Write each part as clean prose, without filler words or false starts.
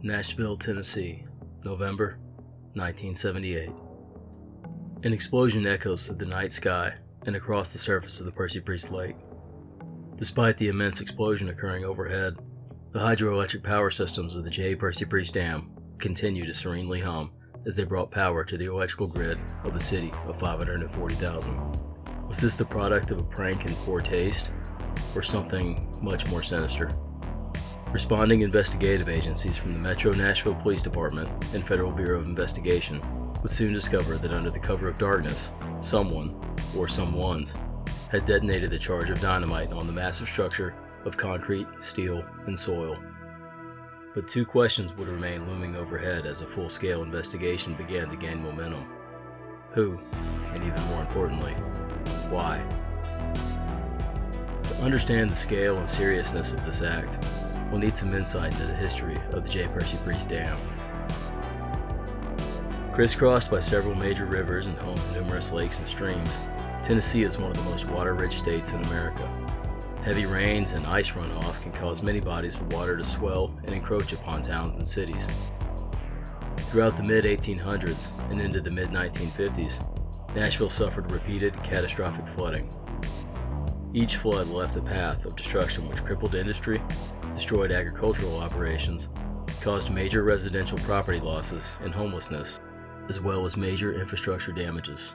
Nashville, Tennessee, November 1978. An explosion echoes through the night sky and across the surface of the Percy Priest Lake. Despite the immense explosion occurring overhead, the hydroelectric power systems of the J Percy Priest Dam continue to serenely hum as they brought power to the electrical grid of a city of 540,000. Was this the product of a prank in poor taste, or something much more sinister? Responding investigative agencies from the Metro Nashville Police Department and Federal Bureau of Investigation would soon discover that under the cover of darkness, someone, or someones, had detonated the charge of dynamite on the massive structure of concrete, steel, and soil. But two questions would remain looming overhead as a full-scale investigation began to gain momentum. Who, and even more importantly, why? To understand the scale and seriousness of this act, we'll need some insight into the history of the J Percy Priest Dam. Crisscrossed by several major rivers and home to numerous lakes and streams, Tennessee is one of the most water-rich states in America. Heavy rains and ice runoff can cause many bodies of water to swell and encroach upon towns and cities. Throughout the mid-1800s and into the mid-1950s, Nashville suffered repeated catastrophic flooding. Each flood left a path of destruction which crippled industry, destroyed agricultural operations, caused major residential property losses and homelessness, as well as major infrastructure damages.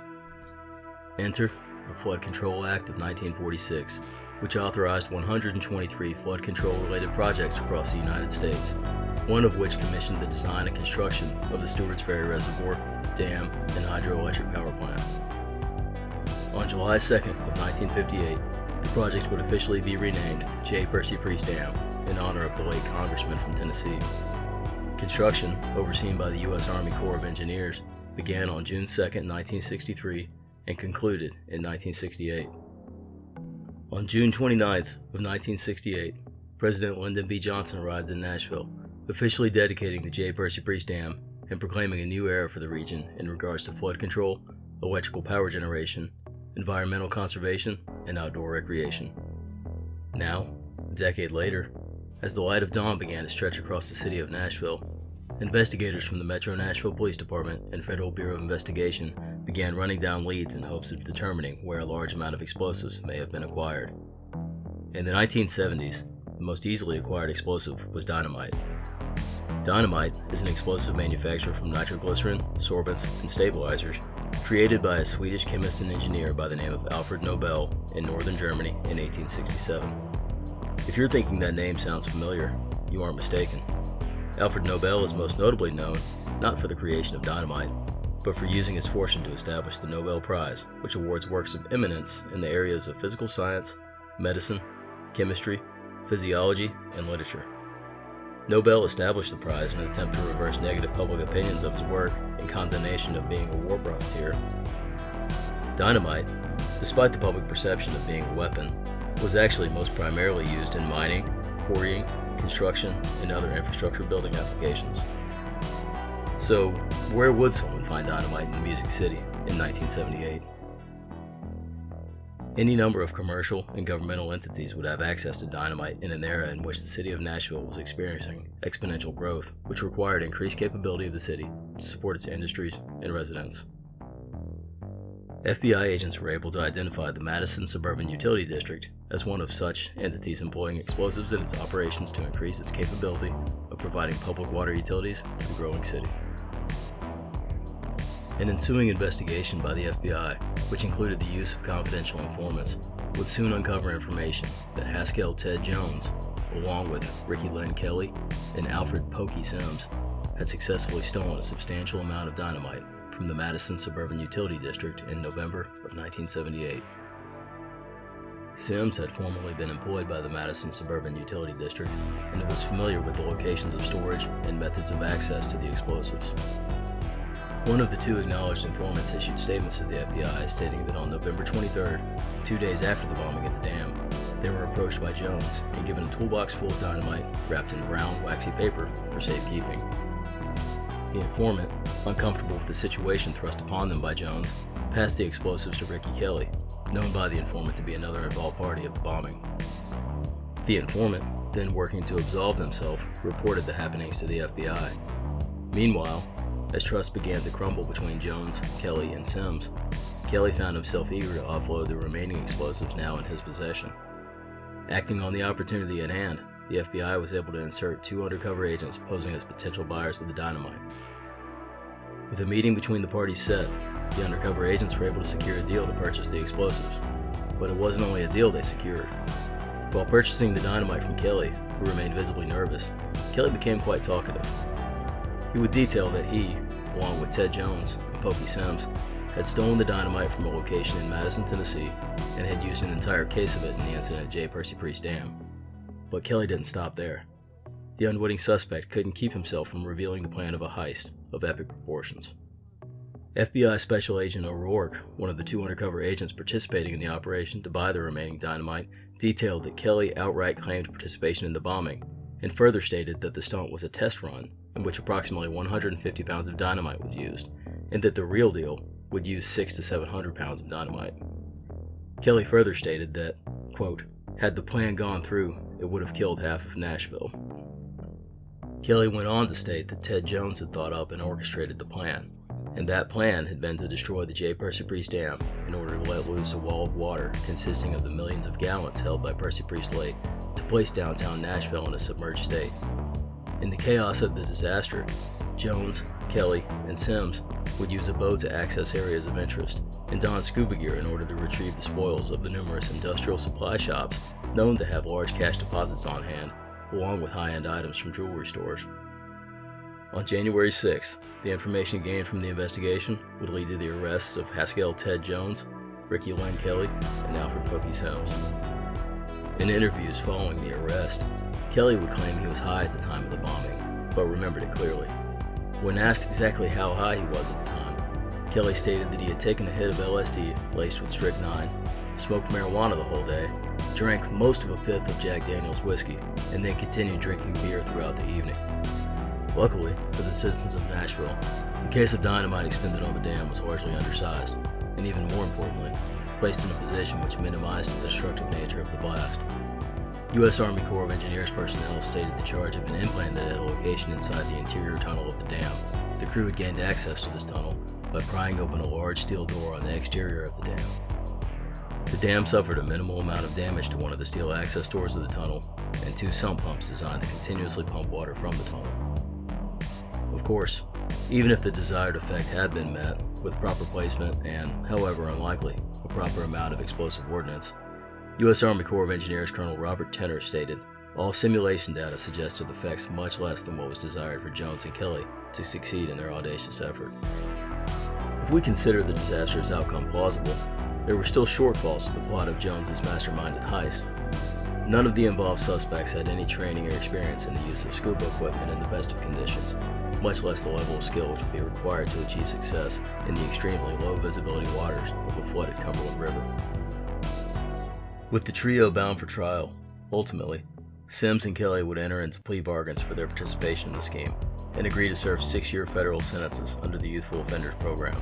Enter the Flood Control Act of 1946, which authorized 123 flood control-related projects across the United States, one of which commissioned the design and construction of the Stewart's Ferry Reservoir, dam, and hydroelectric power plant. On July 2nd of 1958, the project would officially be renamed J Percy Priest Dam in honor of the late congressman from Tennessee. Construction, overseen by the U.S. Army Corps of Engineers, began on June 2, 1963, and concluded in 1968. On June 29th of 1968, President Lyndon B. Johnson arrived in Nashville, officially dedicating the J Percy Priest Dam and proclaiming a new era for the region in regards to flood control, electrical power generation, environmental conservation, and outdoor recreation. Now, a decade later, as the light of dawn began to stretch across the city of Nashville, investigators from the Metro Nashville Police Department and Federal Bureau of Investigation began running down leads in hopes of determining where a large amount of explosives may have been acquired. In the 1970s, the most easily acquired explosive was dynamite. Dynamite is an explosive manufactured from nitroglycerin, sorbents, and stabilizers, created by a Swedish chemist and engineer by the name of Alfred Nobel in northern Germany in 1867. If you're thinking that name sounds familiar, you aren't mistaken. Alfred Nobel is most notably known not for the creation of dynamite, but for using his fortune to establish the Nobel Prize, which awards works of eminence in the areas of physical science, medicine, chemistry, physiology, and literature. Nobel established the prize in an attempt to reverse negative public opinions of his work in condemnation of being a war profiteer. Dynamite, despite the public perception of being a weapon, was actually most primarily used in mining, quarrying, construction, and other infrastructure building applications. So, where would someone find dynamite in the Music City in 1978? Any number of commercial and governmental entities would have access to dynamite in an era in which the city of Nashville was experiencing exponential growth, which required increased capability of the city to support its industries and residents. FBI agents were able to identify the Madison Suburban Utility District as one of such entities employing explosives in its operations to increase its capability of providing public water utilities to the growing city. An ensuing investigation by the FBI, which included the use of confidential informants, would soon uncover information that Haskell Ted Jones, along with Ricky Lynn Kelly and Alfred Pokey Sims, had successfully stolen a substantial amount of dynamite from the Madison Suburban Utility District in November of 1978. Sims had formerly been employed by the Madison Suburban Utility District and was familiar with the locations of storage and methods of access to the explosives. One of the two acknowledged informants issued statements to the FBI stating that on November 23rd, 2 days after the bombing at the dam, they were approached by Jones and given a toolbox full of dynamite wrapped in brown, waxy paper for safekeeping. The informant, uncomfortable with the situation thrust upon them by Jones, passed the explosives to Ricky Kelly, known by the informant to be another involved party of the bombing. The informant, then working to absolve himself, reported the happenings to the FBI. Meanwhile, as trust began to crumble between Jones, Kelly, and Sims, Kelly found himself eager to offload the remaining explosives now in his possession. Acting on the opportunity at hand, the FBI was able to insert 2 undercover agents posing as potential buyers of the dynamite. With a meeting between the parties set, the undercover agents were able to secure a deal to purchase the explosives. But it wasn't only a deal they secured. While purchasing the dynamite from Kelly, who remained visibly nervous, Kelly became quite talkative. He would detail that he, along with Ted Jones and Pokey Sims, had stolen the dynamite from a location in Madison, Tennessee, and had used an entire case of it in the incident at J Percy Priest Dam. But Kelly didn't stop there. The unwitting suspect couldn't keep himself from revealing the plan of a heist of epic proportions. FBI Special Agent O'Rourke, one of the 2 undercover agents participating in the operation to buy the remaining dynamite, detailed that Kelly outright claimed participation in the bombing, and further stated that the stunt was a test run in which approximately 150 pounds of dynamite was used, and that the real deal would use 600 to 700 pounds of dynamite. Kelly further stated that, quote, "Had the plan gone through, it would have killed half of Nashville." Kelly went on to state that Ted Jones had thought up and orchestrated the plan, and that plan had been to destroy the J Percy Priest Dam in order to let loose a wall of water consisting of the millions of gallons held by Percy Priest Lake to place downtown Nashville in a submerged state. In the chaos of the disaster, Jones, Kelly, and Sims would use a boat to access areas of interest and don scuba gear in order to retrieve the spoils of the numerous industrial supply shops known to have large cash deposits on hand, along with high-end items from jewelry stores. On January 6th, the information gained from the investigation would lead to the arrests of Haskell Ted Jones, Ricky Lynn Kelly, and Alfred Pokey Sims. In interviews following the arrest, Kelly would claim he was high at the time of the bombing, but remembered it clearly. When asked exactly how high he was at the time, Kelly stated that he had taken a hit of LSD laced with strychnine, smoked marijuana the whole day, drank most of a fifth of Jack Daniel's whiskey, and then continued drinking beer throughout the evening. Luckily for the citizens of Nashville, the case of dynamite expended on the dam was largely undersized, and even more importantly, placed in a position which minimized the destructive nature of the blast. U.S. Army Corps of Engineers personnel stated the charge had been implanted at a location inside the interior tunnel of the dam. The crew had gained access to this tunnel by prying open a large steel door on the exterior of the dam. The dam suffered a minimal amount of damage to one of the steel access doors of the tunnel and 2 sump pumps designed to continuously pump water from the tunnel. Of course, even if the desired effect had been met with proper placement and, however unlikely, a proper amount of explosive ordnance, U.S. Army Corps of Engineers Colonel Robert Tenner stated, all simulation data suggested effects much less than what was desired for Jones and Kelly to succeed in their audacious effort. If we consider the disaster's outcome plausible, there were still shortfalls to the plot of Jones's masterminded heist. None of the involved suspects had any training or experience in the use of scuba equipment in the best of conditions, much less the level of skill which would be required to achieve success in the extremely low visibility waters of a flooded Cumberland River. With the trio bound for trial, ultimately, Sims and Kelly would enter into plea bargains for their participation in the scheme and agree to serve 6-year federal sentences under the Youthful Offenders Program.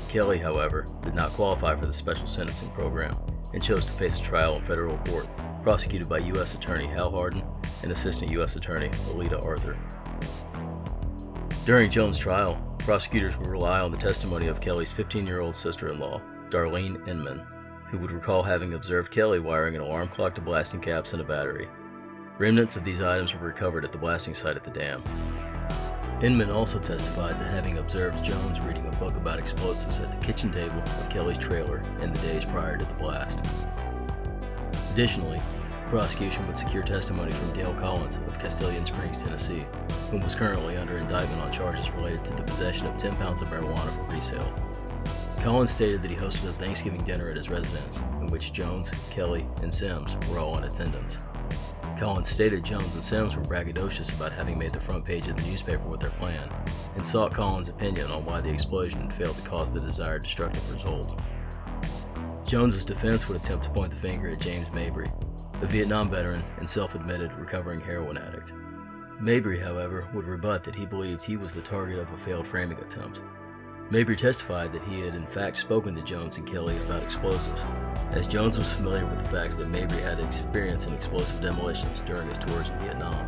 Kelly, however, did not qualify for the special sentencing program and chose to face a trial in federal court, prosecuted by U.S. Attorney Hal Hardin and Assistant U.S. Attorney Alita Arthur. During Jones' trial, prosecutors would rely on the testimony of Kelly's 15-year-old sister-in-law, Darlene Inman, who would recall having observed Kelly wiring an alarm clock to blasting caps and a battery. Remnants of these items were recovered at the blasting site at the dam. Inman also testified to having observed Jones reading a book about explosives at the kitchen table of Kelly's trailer in the days prior to the blast. Additionally, the prosecution would secure testimony from Dale Collins of Castilian Springs, Tennessee, whom was currently under indictment on charges related to the possession of 10 pounds of marijuana for resale. Collins stated that he hosted a Thanksgiving dinner at his residence, in which Jones, Kelly, and Sims were all in attendance. Collins stated Jones and Sims were braggadocious about having made the front page of the newspaper with their plan, and sought Collins' opinion on why the explosion had failed to cause the desired destructive result. Jones's defense would attempt to point the finger at James Mabry, a Vietnam veteran and self-admitted recovering heroin addict. Mabry, however, would rebut that he believed he was the target of a failed framing attempt. Mabry testified that he had in fact spoken to Jones and Kelly about explosives, as Jones was familiar with the fact that Mabry had experience in explosive demolitions during his tours in Vietnam.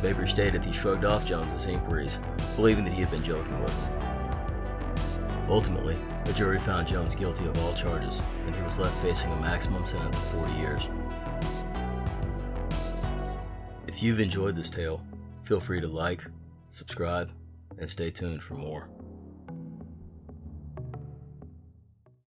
Mabry stated he shrugged off Jones's inquiries, believing that he had been joking with him. Ultimately, the jury found Jones guilty of all charges, and he was left facing a maximum sentence of 40 years. If you've enjoyed this tale, feel free to like, subscribe, and stay tuned for more.